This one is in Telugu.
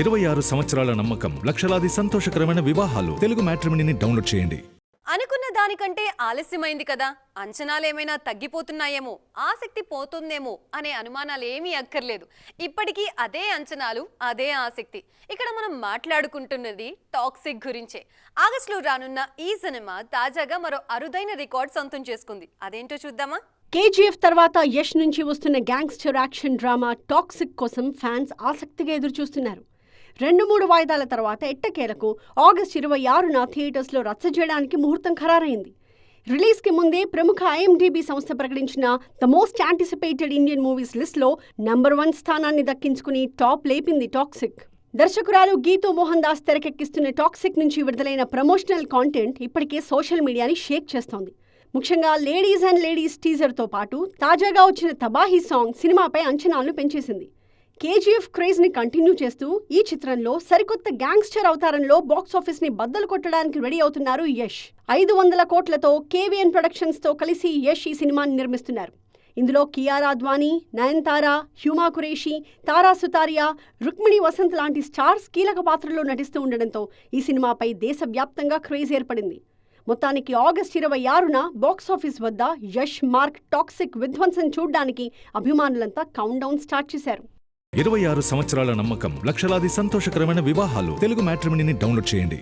26 సంవత్సరాల నమ్మకం, లక్షలాది సంతోషకరమైన వివాహాలు. తెలుగు మ్యాట్రిమోనీని డౌన్లోడ్ చేయండి. అనుకున్న దానికంటే ఆలస్యమైంది కదా, అంచనాలేమైనా తగ్గిపోతున్నాయేమో, ఆసక్తి పోతుందేమో అనే అనుమానాలు ఏమీ అక్కర్లేదు. ఇప్పటికీ అదే అంచనాలు, అదే ఆసక్తి. ఇక్కడ మనం మాట్లాడుకుంటున్నది టాక్సిక్ గురించే. ఆగస్టులో రానున్న ఈ సినిమా తాజాగా మరో అరుదైన రికార్డ్ సొంతం చేసుకుంది. అదేంటో చూద్దామా? కేజీఎఫ్ తర్వాత యష్ నుంచి వస్తున్న గ్యాంగ్స్టర్ యాక్షన్ డ్రామా టాక్సిక్ కోసం ఫ్యాన్స్ ఆసక్తిగా ఎదురుచూస్తున్నారు. 2-3 వాయిదాల తర్వాత ఎట్టకేలకు ఆగస్టు 26న థియేటర్స్లో రచ్చ చేయడానికి ముహూర్తం ఖరారైంది. రిలీజ్కి ముందే ప్రముఖ IMDb సంస్థ ప్రకటించిన the most anticipated Indian movies లిస్ట్లో నంబర్ 1 స్థానాన్ని దక్కించుకుని టాప్ లేపింది టాక్సిక్. దర్శకురాలు గీతూ మోహన్ దాస్ తెరకెక్కిస్తున్న టాక్సిక్ నుంచి విడుదలైన ప్రమోషనల్ కాంటెంట్ ఇప్పటికే సోషల్ మీడియాని షేక్ చేస్తోంది. ముఖ్యంగా లేడీస్ అండ్ లేడీస్ టీజర్తో పాటు తాజాగా వచ్చిన తబాహీ సాంగ్ సినిమాపై అంచనాలను పెంచేసింది. కేజీఎఫ్ క్రేజ్ని కంటిన్యూ చేస్తూ ఈ చిత్రంలో సరికొత్త గ్యాంగ్స్టర్ అవతారంలో బాక్సాఫీస్ని బద్దలు కొట్టడానికి రెడీ అవుతున్నారు యష్. 500 కోట్లతో KVN ప్రొడక్షన్స్తో కలిసి యష్ ఈ సినిమాని నిర్మిస్తున్నారు. ఇందులో కియారా అద్వానీ, నయనతార, హ్యూమా ఖురేషి, తారా సుతారియా, రుక్మిణి వసంత్ లాంటి స్టార్స్ కీలక పాత్రల్లో నటిస్తూ ఉండడంతో ఈ సినిమాపై దేశవ్యాప్తంగా క్రేజ్ ఏర్పడింది. మొత్తానికి ఆగస్టు 26న బాక్సాఫీస్ వద్ద యష్ మార్క్ టాక్సిక్ విధ్వంసం చూడ్డానికి అభిమానులంతా కౌంట్ డౌన్ స్టార్ట్ చేశారు. 26 సంవత్సరాల నమ్మకం, లక్షలాది సంతోషకరమైన వివాహాలు. తెలుగు మ్యాట్రిమోనీని డౌన్లోడ్ చేయండి.